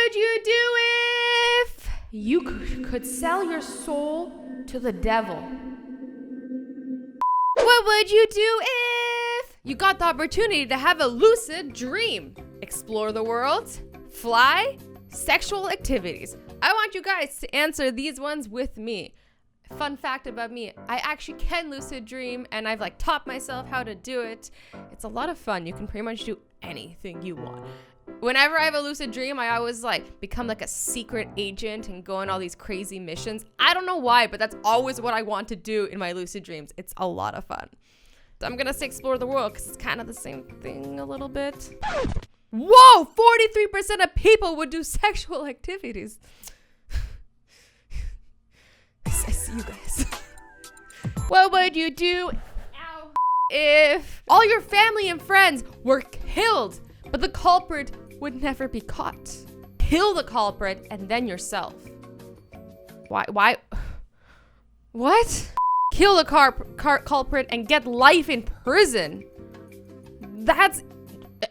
would you do if you could sell your soul to the devil? What would you do if you got the opportunity to have a lucid dream? Explore the world, fly, sexual activities. I want you guys to answer these ones with me. Fun fact about me, I actually can lucid dream, and I've like taught myself how to do it. It's a lot of fun. You can pretty much do anything you want. Whenever I have a lucid dream, I always like become like a secret agent and go on all these crazy missions. I don't know why, but that's always what I want to do in my lucid dreams. It's a lot of fun. So I'm gonna say explore the world because it's kind of the same thing a little bit. Whoa, 43% of people would do sexual activities. I see you guys. What would you do if all your family and friends were killed, but the culprit would never be caught? Kill the culprit and then yourself. Why? What? Kill the culprit and get life in prison. That's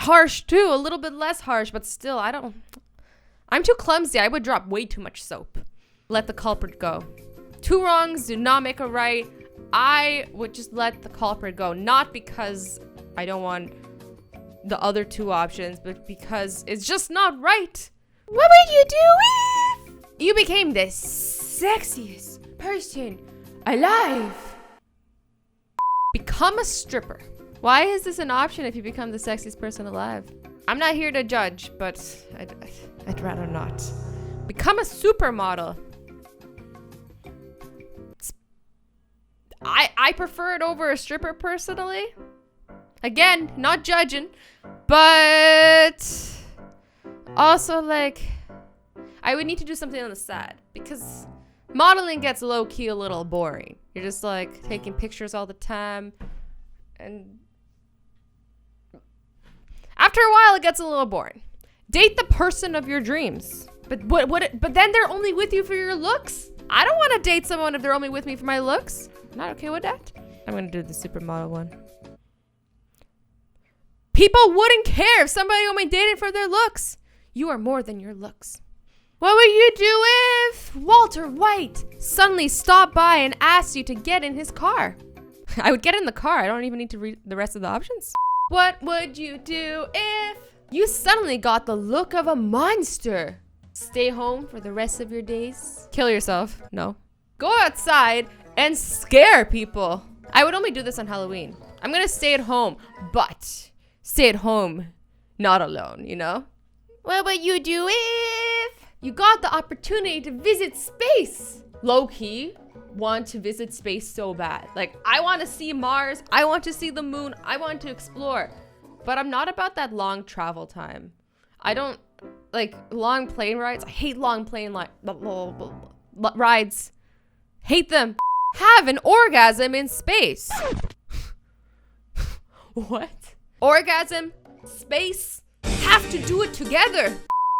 harsh too, a little bit less harsh, but still, I'm too clumsy. I would drop way too much soap. Let the culprit go. Two wrongs do not make a right. I would just let the culprit go, not because I don't want the other two options, but because it's just not right. What would you do if you became the sexiest person alive? Become a stripper. Why is this an option if you become the sexiest person alive? I'm not here to judge, but I'd rather not. Become a supermodel. I prefer it over a stripper personally. Again, not judging, but also like I would need to do something on the side because modeling gets low-key a little boring. You're just like taking pictures all the time, and after a while it gets a little boring. Date the person of your dreams. But then they're only with you for your looks. I don't want to date someone if they're only with me for my looks. I'm not okay with that. I'm gonna do the supermodel one. People wouldn't care if somebody only dated for their looks. You are more than your looks. What would you do if Walter White suddenly stopped by and asked you to get in his car? I would get in the car. I don't even need to read the rest of the options. What would you do if you suddenly got the look of a monster? Stay home for the rest of your days? Kill yourself? No. Go outside and scare people. I would only do this on Halloween. I'm gonna stay at home, but stay at home, not alone, you know? What would you do if you got the opportunity to visit space? Low-key, want to visit space so bad. Like, I want to see Mars. I want to see the moon. I want to explore. But I'm not about that long travel time. I don't like long plane rides. I hate long plane rides. Hate them. Have an orgasm in space. What? Orgasm, space, have to do it together.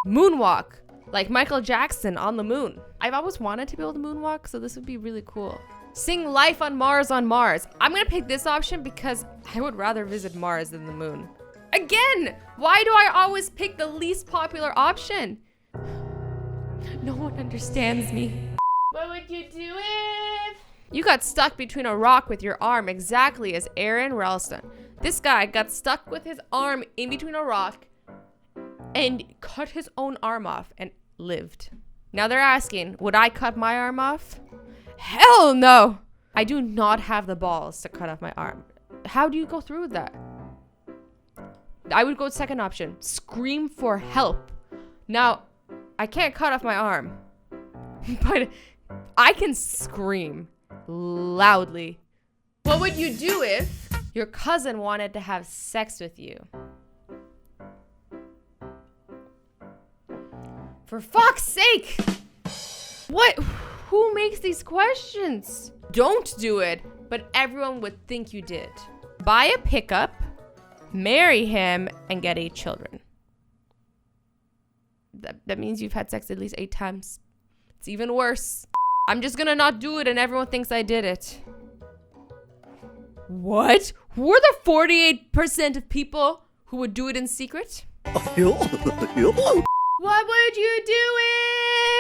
Moonwalk, like Michael Jackson on the moon. I've always wanted to be able to moonwalk, so this would be really cool. Sing Life on Mars on Mars. I'm gonna pick this option because I would rather visit Mars than the moon. Again, why do I always pick the least popular option? No one understands me. What would you do if you got stuck between a rock with your arm exactly as Aaron Ralston? This guy got stuck with his arm in between a rock and cut his own arm off and lived. Now they're asking, would I cut my arm off? Hell no! I do not have the balls to cut off my arm. How do you go through with that? I would go with second option. Scream for help. Now, I can't cut off my arm, but I can scream loudly. What would you do if your cousin wanted to have sex with you? For fuck's sake! What? Who makes these questions? Don't do it, but everyone would think you did. Buy a pickup, marry him, and get 8 children. That means you've had sex at least 8 times. It's even worse. I'm just gonna not do it and everyone thinks I did it. What? Who are the 48% of people who would do it in secret? What would you do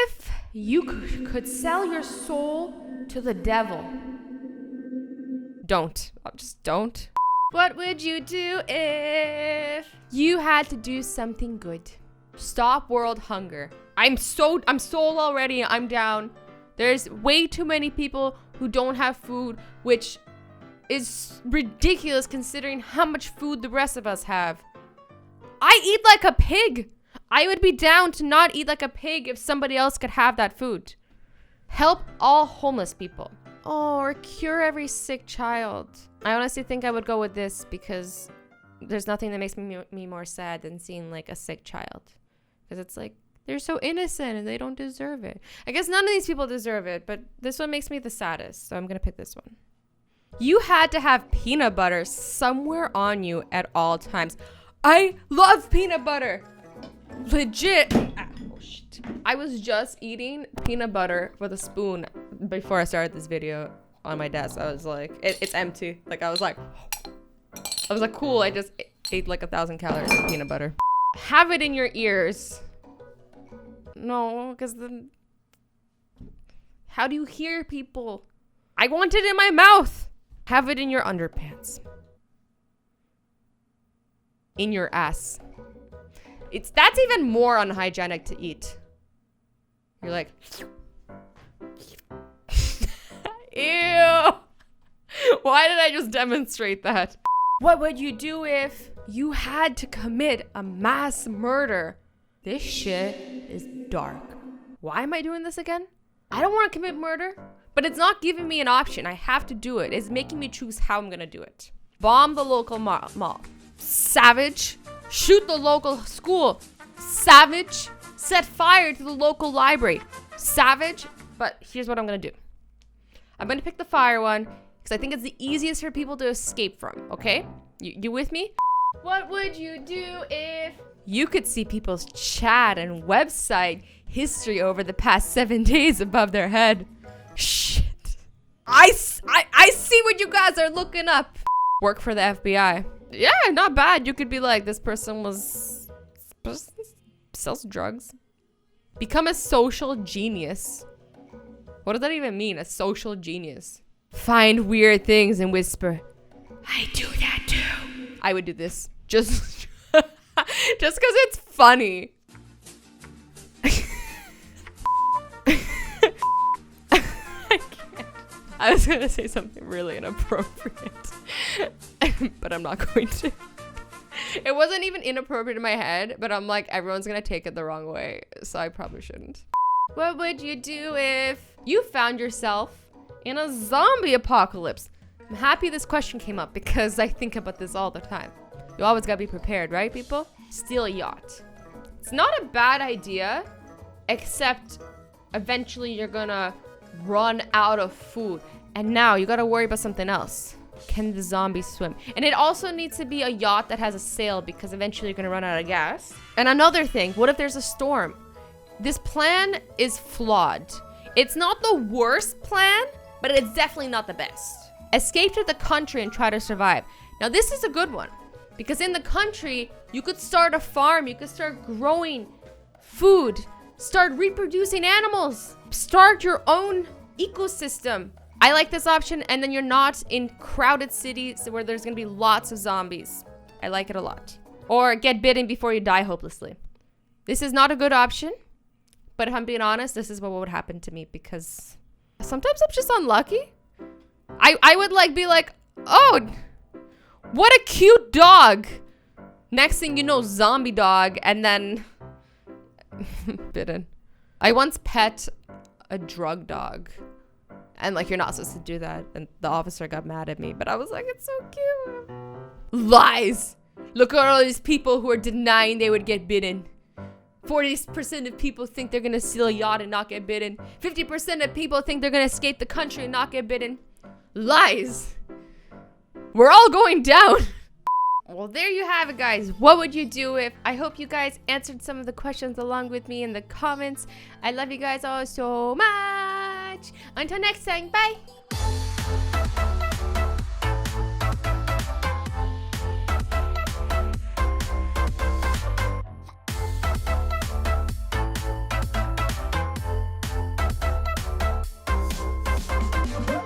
if you could sell your soul to the devil? Don't. Just don't. What would you do if you had to do something good? Stop world hunger. I'm sold already. I'm down. There's way too many people who don't have food, which is ridiculous considering how much food the rest of us have. I eat like a pig. I would be down to not eat like a pig if somebody else could have that food. Help all homeless people. Oh, or cure every sick child. I honestly think I would go with this because there's nothing that makes me more sad than seeing like a sick child. Because it's like, they're so innocent and they don't deserve it. I guess none of these people deserve it, but this one makes me the saddest. So I'm going to pick this one. You had to have peanut butter somewhere on you at all times. I love peanut butter. Legit. Oh, shit. I was just eating peanut butter with a spoon before I started this video on my desk. I was like, it's empty. Like, I was like, cool. I just ate like 1,000 calories of peanut butter. Have it in your ears. No, because then how do you hear people? I want it in my mouth. Have it in your underpants. In your ass. That's even more unhygienic to eat. You're like, ew. Why did I just demonstrate that? What would you do if you had to commit a mass murder? This shit is dark. Why am I doing this again? I don't want to commit murder, but it's not giving me an option. I have to do it. It's making me choose how I'm gonna do it. Bomb the local mall. Savage. Shoot the local school. Savage. Set fire to the local library. Savage. But here's what I'm gonna do. I'm gonna pick the fire one because I think it's the easiest for people to escape from, okay? You with me? What would you do if you could see people's chat and website history over the past 7 days above their head? Shit. I see what you guys are looking up. Work for the FBI. Yeah, not bad. You could be like, this person sells drugs. Become a social genius. What does that even mean? A social genius. Find weird things and whisper, I do that too. I would do this. Just because it's funny. I was gonna say something really inappropriate, but I'm not going to. It wasn't even inappropriate in my head, but I'm like, everyone's gonna take it the wrong way, so I probably shouldn't. What would you do if you found yourself in a zombie apocalypse? I'm happy this question came up because I think about this all the time. You always gotta be prepared, right, people? Steal a yacht. It's not a bad idea, except eventually you're gonna run out of food. And now you gotta worry about something else. Can the zombies swim? And it also needs to be a yacht that has a sail because eventually you're gonna run out of gas. And another thing, what if there's a storm? This plan is flawed. It's not the worst plan, but it's definitely not the best. Escape to the country and try to survive. Now this is a good one because in the country, you could start a farm, you could start growing food, start reproducing animals, start your own ecosystem. I like this option, and then you're not in crowded cities where there's gonna be lots of zombies. I like it a lot. Or get bitten before you die hopelessly. This is not a good option, but if I'm being honest, this is what would happen to me because sometimes I'm just unlucky. I would like be like, oh, what a cute dog. Next thing you know, zombie dog, and then bitten. I once pet a drug dog. And like, you're not supposed to do that. And the officer got mad at me, but I was like, it's so cute. Lies. Look at all these people who are denying they would get bitten. 40% of people think they're gonna steal a yacht and not get bitten. 50% of people think they're gonna escape the country and not get bitten. Lies. We're all going down. Well, there you have it, guys. What would you do if? I hope you guys answered some of the questions along with me in the comments. I love you guys all so much. Until next time, bye.